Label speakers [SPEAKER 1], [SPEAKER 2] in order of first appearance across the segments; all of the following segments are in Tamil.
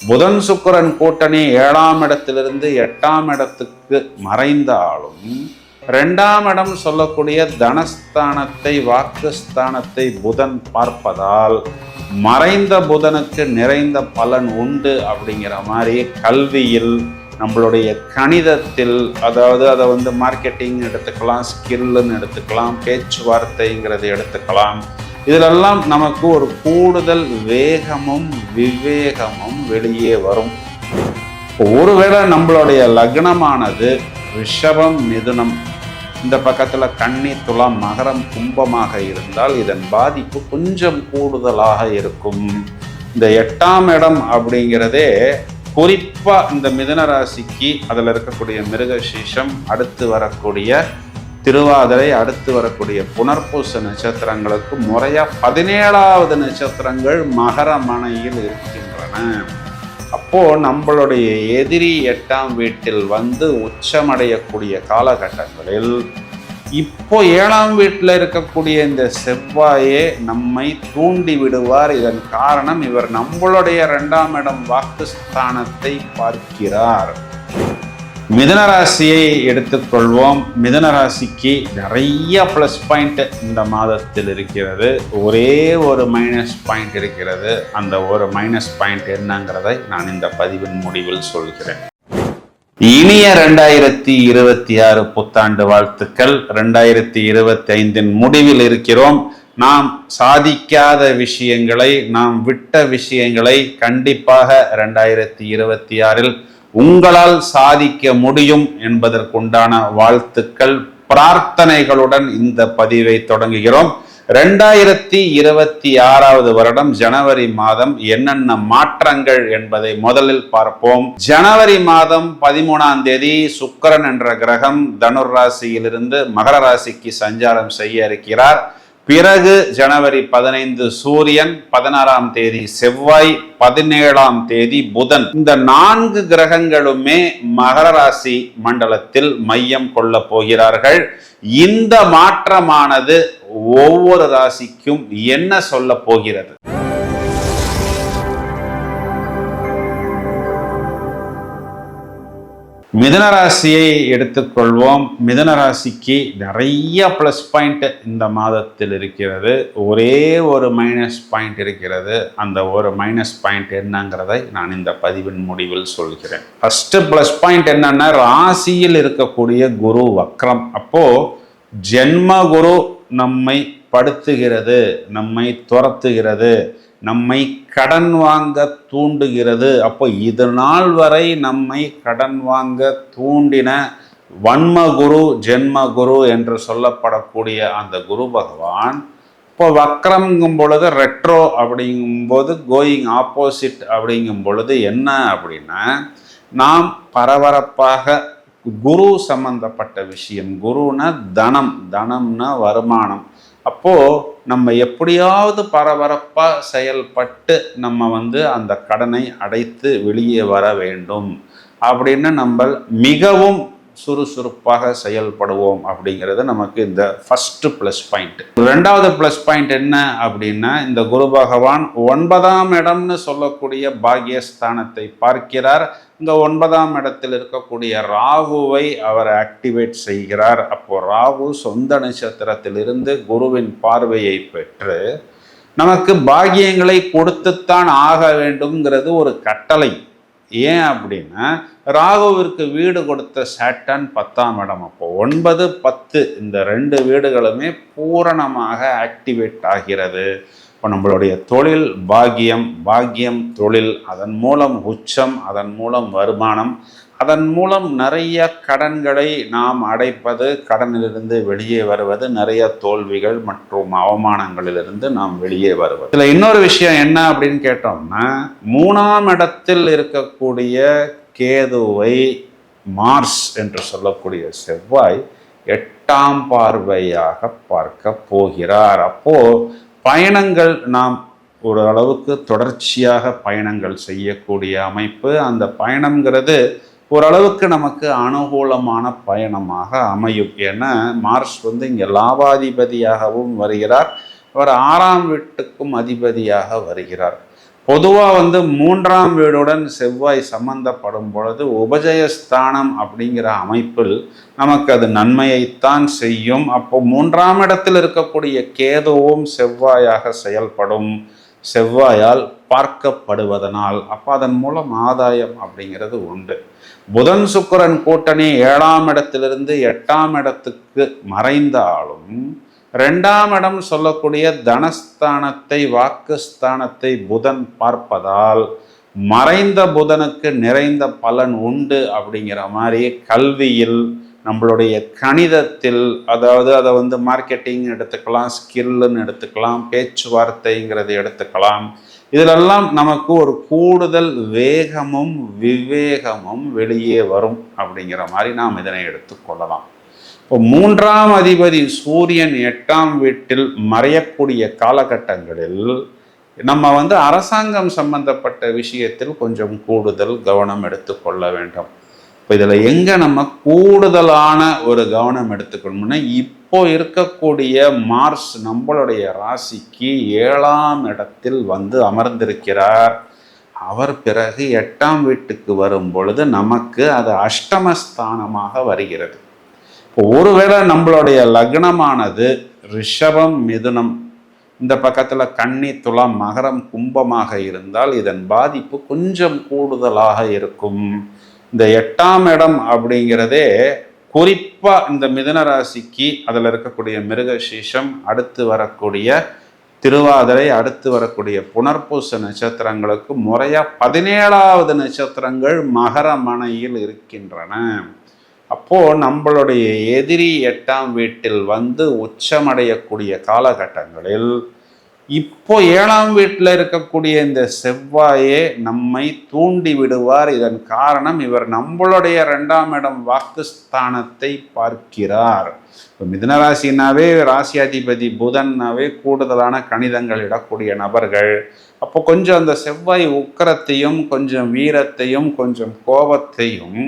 [SPEAKER 1] புதன் சுக்கிரன் கூட்டணி 7ஆம் இடத்திலிருந்து 8ஆம் இடத்துக்கு மறைந்தாலும் 2ஆம் இடம் சொல்லக்கூடிய தனஸ்தானத்தை வாக்குஸ்தானத்தை புதன் பார்ப்பதால் மறைந்த புதனுக்கு நிறைந்த பலன் உண்டு அப்படிங்கிற மாதிரி கல்வியில், நம்மளுடைய கணிதத்தில், அதாவது அதை மார்க்கெட்டிங் எடுத்துக்கலாம், ஸ்கில்லுன்னு எடுத்துக்கலாம், பேச்சுவார்த்தைங்கிறது எடுத்துக்கலாம். இதிலெல்லாம் நமக்கு ஒரு கூடுதல் வேகமும் விவேகமும் வெளியே வரும். ஒருவேளை நம்மளுடைய லக்னமானது ரிஷபம், மிதுனம், இந்த பக்கத்தில் கன்னி, துலாம், மகரம், கும்பமாக இருந்தால் இதன் பாதிப்பு கொஞ்சம் கூடுதலாக இருக்கும். இந்த 8ஆம் இடம் அப்படிங்கிறதே குறிப்பாக இந்த மிதுன ராசிக்கு, அதில் இருக்கக்கூடிய மிருகசீஷம், அடுத்து வரக்கூடிய திருவாதிரை, அடுத்து வரக்கூடிய புனர்பூச நட்சத்திரங்களுக்கு முறையாக 17வது நட்சத்திரங்கள் மகர மனையில் இருக்கின்றன. அப்போ நம்மளுடைய எதிரி 8ஆம் வீட்டில் உச்சமடையக்கூடிய காலகட்டங்களில் இப்போ 7ஆம் வீட்டில் இருக்கக்கூடிய இந்த செவ்வாயே நம்மை தூண்டி விடுவார். இதன் காரணம், இவர் நம்மளுடைய 2ஆம் இடம் வாக்குஸ்தானத்தை பார்க்கிறார். மிதுன ராசியை எடுத்துக்கொள்வோம். மிதுன ராசிக்கு நிறைய ப்ளஸ் பாயிண்ட் இந்த மாதத்தில் இருக்கிறது. ஒரே ஒரு மைனஸ் பாயிண்ட் இருக்கிறது. அந்த ஒரு மைனஸ் பாயிண்ட் என்னங்கிறதை நான் இந்த பதிவின் முடிவில் சொல்கிறேன். இனிய 2026 புத்தாண்டு வாழ்த்துக்கள். 2025 முடிவில் இருக்கிறோம். நாம் சாதிக்காத விஷயங்களை, நாம் விட்ட விஷயங்களை கண்டிப்பாக 2026 உங்களால் சாதிக்க முடியும் என்பதற்குண்டான வாழ்த்துக்கள், பிரார்த்தனைகளுடன் இந்த பதிவை தொடங்குகிறோம். 2026 வருடம் ஜனவரி மாதம் என்னென்ன மாற்றங்கள் என்பதை முதலில் பார்ப்போம். ஜனவரி மாதம் 13ஆம் தேதி சுக்கிரன் என்ற கிரகம் தனுர் ராசியிலிருந்து மகர ராசிக்கு சஞ்சாரம் செய்ய இருக்கிறார். பிறகு ஜனவரி 15 சூரியன், 16ஆம் தேதி செவ்வாய், 17ஆம் தேதி புதன். இந்த 4 கிரகங்களுமே மகர ராசி மண்டலத்தில் மையம் கொள்ள போகிறார்கள். இந்த மாற்றமானது ஒவ்வொரு ராசிக்கும் என்ன சொல்ல போகிறது? மிதுன ராசியை எடுத்துக்கொள்வோம். மிதுன ராசிக்கு நிறைய ப்ளஸ் பாயிண்ட் இந்த மாதத்தில் இருக்கிறது. ஒரே ஒரு மைனஸ் பாயிண்ட் இருக்கிறது. அந்த ஒரு மைனஸ் பாயிண்ட் என்னங்கிறதை நான் இந்த பதிவின் முடிவில் சொல்கிறேன். ஃபர்ஸ்ட் ப்ளஸ் பாயிண்ட் என்னன்னா, ராசியில் இருக்கக்கூடிய குரு வக்ரம். அப்போ ஜென்ம குரு நம்மை படுத்துகிறது, நம்மை துரத்துகிறது, நம்மை கடன் வாங்க தூண்டுகிறது. அப்போ இது நாள் வரை நம்மை கடன் வாங்க தூண்டின வன்மகுரு, ஜென்மகுரு என்று சொல்லப்படக்கூடிய அந்த குரு பகவான் இப்போ வக்ரம்ங்கும் பொழுது, ரெட்ரோ அப்படிங்கும்போது, கோயிங் ஆப்போசிட் அப்படிங்கும் பொழுது என்ன அப்படின்னா, நாம் பரபரப்பாக குரு சம்பந்தப்பட்ட விஷயம், குருனா தனம், தனம்னா வருமானம். அப்போது நம்ம எப்படியாவது பரபரப்பாக செயல்பட்டு நம்ம அந்த கடனை அடைத்து வெளியே வர வேண்டும் அப்படின்னு நம்ம மிகவும் சுறுசுறுப்பாக செயல்படுவோம் அப்படிங்கிறது நமக்கு இந்த ஃபர்ஸ்ட் ப்ளஸ் பாயிண்ட். 2வது ப்ளஸ் பாயிண்ட் என்ன அப்படின்னா, இந்த குரு பகவான் 9ஆம் இடம்னு சொல்லக்கூடிய பாக்யஸ்தானத்தை பார்க்கிறார். இந்த 9ஆம் இடத்தில் இருக்கக்கூடிய ராகுவை அவர் ஆக்டிவேட் செய்கிறார். அப்போ ராகு சொந்த நட்சத்திரத்திலிருந்து குருவின் பார்வையை பெற்று நமக்கு பாக்கியங்களை கொடுத்துத்தான் ஆக வேண்டும்ங்கிறது ஒரு கட்டளை. ஏன் அப்படின்னா, ராகுவிற்கு வீடு கொடுத்த சாட்டர்ன் 10ஆம் இடம். அப்போ 9, 10 இந்த 2 வீடுகளுமே பூரணமாக ஆக்டிவேட் ஆகிறது. இப்போ நம்மளுடைய தொழில் பாக்கியம், பாக்கியம் தொழில், அதன் மூலம் உச்சம், அதன் மூலம் வருமானம், அதன் மூலம் நிறைய கடன்களை நாம் அடைப்பது, கடனிலிருந்து வெளியே வருவது, நிறைய தோல்விகள் மற்றும் அவமானங்களிலிருந்து நாம் வெளியே வருவது. இதில் இன்னொரு விஷயம் என்ன அப்படின்னு கேட்டோம்னா, 3ஆம் இடத்தில் இருக்கக்கூடிய கேதுவை மார்ஸ் என்று சொல்லக்கூடிய செவ்வாய் 8ஆம் பார்வையாக பார்க்க போகிறார். அப்போ பயணங்கள், நாம் ஒரு அளவுக்கு தொடர்ச்சியாக பயணங்கள் செய்யக்கூடிய அமைப்பு. அந்த பயணம்ங்கிறது ஓரளவுக்கு நமக்கு அனுகூலமான பயணமாக அமையும். ஏன்னா மார்ஸ் இங்கே லாபாதிபதியாகவும் வருகிறார், அவர் 6ஆம் வீட்டுக்கும் அதிபதியாக வருகிறார். பொதுவாக வந்து 3ஆம் வீடுடன் செவ்வாய் சம்பந்தப்படும் பொழுது உபஜயஸ்தானம் அப்படிங்கிற அமைப்பில் நமக்கு அது நன்மையைத்தான் செய்யும். அப்போ 3ஆம் இடத்தில் இருக்கக்கூடிய கேதுவும் செவ்வாயாக செயல்படும், செவ்வாயால் பார்க்கப்படுவதனால் அப்போ அதன் மூலம் ஆதாயம் அப்படிங்கிறது உண்டு. புதன் சுக்கிரன் கூட்டணி 7ஆம் இடத்திலிருந்து 8ஆம் இடத்துக்கு மறைந்தாலும் 2ஆம் இடம் சொல்லக்கூடிய தனஸ்தானத்தை, வாக்குஸ்தானத்தை புதன் பார்ப்பதால் மறைந்த புதனுக்கு நிறைந்த பலன் உண்டு அப்படிங்கிற மாதிரி கல்வியில், நம்மளுடைய கணிதத்தில், அதாவது அதை வந்து மார்க்கெட்டிங் எடுத்துக்கலாம், ஸ்கில்லுன்னு எடுத்துக்கலாம், பேச்சுவார்த்தைங்கிறது எடுத்துக்கலாம், இதிலெல்லாம் நமக்கு ஒரு கூடுதல் வேகமும் விவேகமும் வெளியே வரும் அப்படிங்கிற மாதிரி நாம் இதனை எடுத்துக்கொள்ளலாம். இப்போ 3ஆம் அதிபதி சூரியன் 8ஆம் வீட்டில் மறையக்கூடிய காலகட்டங்களில் நம்ம வந்து அரசாங்கம் சம்பந்தப்பட்ட விஷயத்தில் கொஞ்சம் கூடுதல் கவனம் எடுத்துக்கொள்ள வேண்டும். இப்போ இதில் எங்கே நம்ம கூடுதலான ஒரு கவனம் எடுத்துக்கணும்னா, இப்போ இருக்கக்கூடிய மார்ஸ் நம்மளுடைய ராசிக்கு 7ஆம் இடத்தில் வந்து அமர்ந்திருக்கிறார். அவர் பிறகு 8ஆம் வீட்டுக்கு வரும் பொழுது நமக்கு அது அஷ்டமஸ்தானமாக வருகிறது. ஒருவேளை நம்மளுடைய லக்னமானது ரிஷபம், மிதுனம், இந்த பக்கத்தில் கன்னி, துலாம், மகரம், கும்பமாக இருந்தால் இதன் பாதிப்பு கொஞ்சம் கூடுதலாக இருக்கும். இந்த 8ஆம் இடம் அப்படிங்கிறதே குறிப்பாக இந்த மிதுன ராசிக்கு, அதில் இருக்கக்கூடிய மிருகசீஷம், அடுத்து வரக்கூடிய திருவாதிரை, அடுத்து வரக்கூடிய புனர்பூச நட்சத்திரங்களுக்கு முறையாக 17வது நட்சத்திரங்கள் மகர மனையில் இருக்கின்றன. அப்போது நம்மளுடைய எதிரி 8ஆம் வீட்டில் வந்து உச்சமடையக்கூடிய காலகட்டங்களில் இப்போ 7ஆம் வீட்டில் இருக்கக்கூடிய இந்த செவ்வாயே நம்மை தூண்டி விடுவார். இதன் காரணம், இவர் நம்மளுடைய 2ஆம் இடம் வாக்குஸ்தானத்தை பார்க்கிறார். இப்போ மிதுனராசினாவே ராசியாதிபதி புதன்னாவே கூடுதலான கணிதங்கள் இடக்கூடிய நபர்கள். அப்போ கொஞ்சம் அந்த செவ்வாய் உக்கரத்தையும், கொஞ்சம் வீரத்தையும், கொஞ்சம் கோபத்தையும்,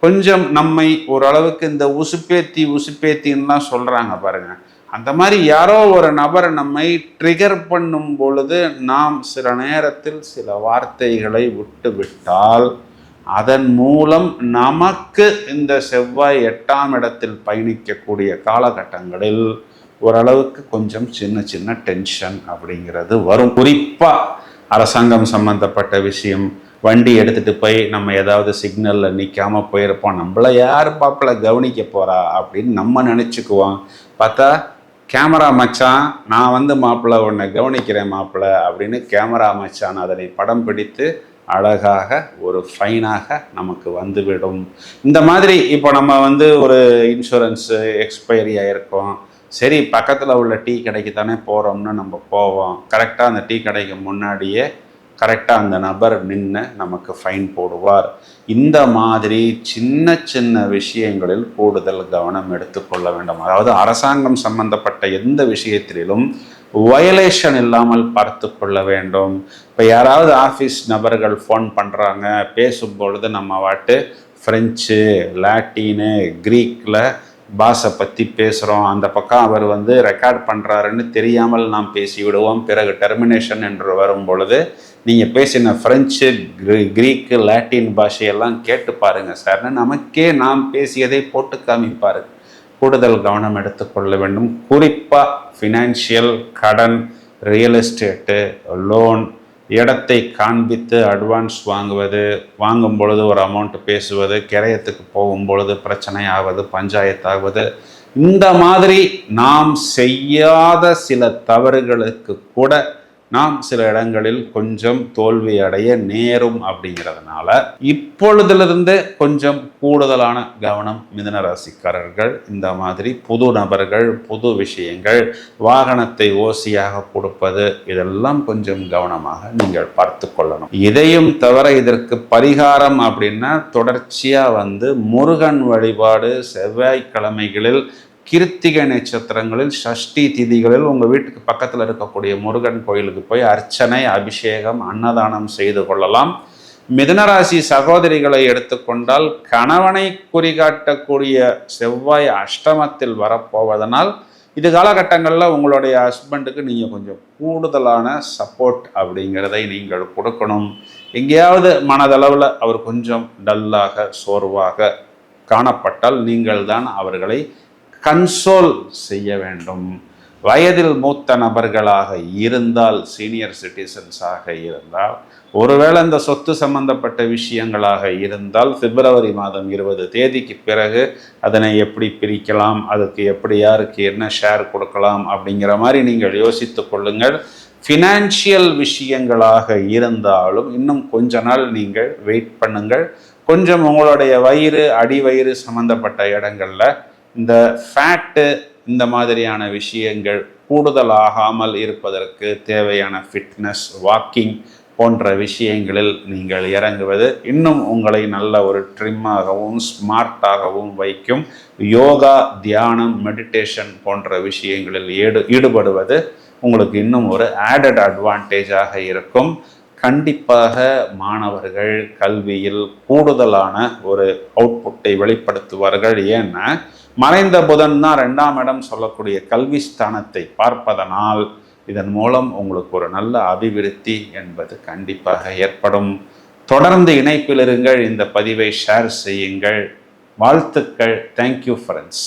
[SPEAKER 1] கொஞ்சம் நம்மை ஓரளவுக்கு இந்த உசுப்பேத்தின்லாம் சொல்கிறாங்க பாருங்க, அந்த மாதிரி யாரோ ஒரு நபர் நம்மை ட்ரிகர் பண்ணும் பொழுது நாம் சில நேரத்தில் சில வார்த்தைகளை விட்டு விட்டால் அதன் மூலம் நமக்கு இந்த செவ்வாய் 8ஆம் இடத்தில் பயணிக்கக்கூடிய காலகட்டங்களில் ஓரளவுக்கு கொஞ்சம் சின்ன சின்ன டென்ஷன் அப்படிங்கிறது வரும். குறிப்பாக அரசாங்கம் சம்பந்தப்பட்ட விஷயம், வண்டி எடுத்துகிட்டு போய் நம்ம ஏதாவது சிக்னலில் நிற்காமல் போயிருப்போம், நம்மளை யார் பாப்பில் கவனிக்க போகிறா அப்படின்னு நம்ம நினச்சிக்குவோம். பார்த்தா கேமரா மச்சான், நான் வந்து மாப்பிள்ளை உன்னை கவனிக்கிறேன் மாப்பிள்ளை அப்படின்னு கேமரா மச்சான் அதனை படம் பிடித்து அழகாக ஒரு ஃபைனாக நமக்கு வந்துவிடும். இந்த மாதிரி இப்போ நம்ம வந்து ஒரு இன்சூரன்ஸு எக்ஸ்பைரி ஆகிருக்கோம், சரி பக்கத்தில் உள்ள டீ கடைக்கு தானே போகிறோம்னு நம்ம போவோம். கரெக்டாக அந்த டீ கடைக்கு முன்னாடியே கரெக்டாக அந்த நபர் நின்று நமக்கு ஃபைன் போடுவார். இந்த மாதிரி சின்ன சின்ன விஷயங்களில் கூடுதல் கவனம் எடுத்துக்கொள்ள வேண்டும். அதாவது அரசாங்கம் சம்பந்தப்பட்ட எந்த விஷயத்திலும் வயலேஷன் இல்லாமல் பார்த்து கொள்ள வேண்டும். இப்போ யாராவது ஆஃபீஸ் நபர்கள் ஃபோன் பண்ணுறாங்க, பேசும்பொழுது நம்ம வாட்டு ஃப்ரெஞ்சு, லாட்டினு, க்ரீக்கில் பாஷை பற்றி பேசுகிறோம், அந்த பக்கம் அவர் வந்து ரெக்கார்ட் பண்ணுறாருன்னு தெரியாமல் நாம் பேசிவிடுவோம். பிறகு டெர்மினேஷன் என்று வரும் பொழுது நீங்கள் பேசின ஃப்ரெஞ்சு, க்ரீக்கு, லாட்டின் பாஷையெல்லாம் கேட்டு பாருங்கள் சார்னு நமக்கே நாம் பேசியதை போட்டு காமிப்பார். கூடுதல் கவனம் எடுத்துக்கொள்ள வேண்டும். குறிப்பாக ஃபினான்ஷியல், கடன், ரியல் எஸ்டேட்டு, லோன், இடத்தை காண்பித்து அட்வான்ஸ் வாங்குவது, வாங்கும் பொழுது ஒரு அமௌண்ட் பேசுவது, கிரயத்துக்கு போகும் பொழுது பிரச்சனை ஆவது, பஞ்சாயத்தாகுவது, இந்த மாதிரி நாம் செய்யாத சில தவறுகளுக்கு கூட நாம் சில இடங்களில் கொஞ்சம் தோல்வி அடைய நேரும். அப்படிங்கிறதுனால இப்பொழுதிலிருந்து கொஞ்சம் கூடுதலான கவனம் மிதுன ராசிக்காரர்கள். இந்த மாதிரி புது நபர்கள், புது விஷயங்கள், வாகனத்தை ஓசியாக கொடுப்பது, இதெல்லாம் கொஞ்சம் கவனமாக நீங்கள் பார்த்து கொள்ளணும். இதையும் தவிர இதற்கு பரிகாரம் அப்படின்னா தொடர்ச்சியாக வந்து முருகன் வழிபாடு, செவ்வாய்க்கிழமைகளில், கிருத்திகை நட்சத்திரங்களில், சஷ்டி திதிகளில் உங்கள் வீட்டுக்கு பக்கத்தில் இருக்கக்கூடிய முருகன் கோயிலுக்கு போய் அர்ச்சனை, அபிஷேகம், அன்னதானம் செய்து கொள்ளலாம். மிதுனராசி சகோதரிகளை எடுத்துக்கொண்டால் கணவனை குறிகாட்டக்கூடிய செவ்வாய் அஷ்டமத்தில் வரப்போவதனால் இது காலகட்டங்களில் உங்களுடைய ஹஸ்பண்டுக்கு நீங்கள் கொஞ்சம் கூடுதலான சப்போர்ட் அப்படிங்கிறதை நீங்கள் கொடுக்கணும். எங்கேயாவது மனதளவில் அவர் கொஞ்சம் டல்லாக சோர்வாக காணப்பட்டால் நீங்கள் தான் அவர்களை கன்சோல் செய்ய வேண்டும். வயதில் மூத்த நபர்களாக இருந்தால், சீனியர் சிட்டிசன்ஸாக இருந்தால், ஒருவேளை இந்த சொத்து சம்பந்தப்பட்ட விஷயங்களாக இருந்தால் பிப்ரவரி மாதம் 20 தேதிக்கு பிறகு அதனை எப்படி பிரிக்கலாம், அதுக்கு எப்படி யாருக்கு என்ன ஷேர் கொடுக்கலாம் அப்படிங்கிற மாதிரி நீங்கள் யோசித்து கொள்ளுங்கள். ஃபினான்ஷியல் விஷயங்களாக இருந்தாலும் இன்னும் கொஞ்ச நாள் நீங்கள் வெயிட் பண்ணுங்கள். கொஞ்சம் உங்களுடைய வயிறு அடி வயிறு சம்மந்தப்பட்ட இடங்களில் இந்த ஃபேட்டு இந்த மாதிரியான விஷயங்கள் கூடுதலாகாமல் இருப்பதற்கு தேவையான ஃபிட்னஸ், வாக்கிங் போன்ற விஷயங்களில் நீங்கள் இறங்குவது இன்னும் உங்களை நல்ல ஒரு ட்ரிம்மாகவும் ஸ்மார்ட்டாகவும் வைக்கும். யோகா, தியானம், மெடிடேஷன் போன்ற விஷயங்களில் ஈடுபடுவது உங்களுக்கு இன்னும் ஒரு ஆடட் அட்வான்டேஜாக இருக்கும். கண்டிப்பாக மாணவர்கள் கல்வியில் கூடுதலான ஒரு அவுட்புட்டை வெளிப்படுத்துவார்கள். ஏன்னா மறைந்த புதன் தான் 2ஆம் இடம் சொல்லக்கூடிய கல்வி ஸ்தானத்தை பார்ப்பதனால் இதன் மூலம் உங்களுக்கு ஒரு நல்ல அபிவிருத்தி என்பது கண்டிப்பாக ஏற்படும். தொடர்ந்து இணைப்பில் இருங்கள். இந்த பதிவை ஷேர் செய்யுங்கள். வாழ்த்துக்கள். Thank you friends.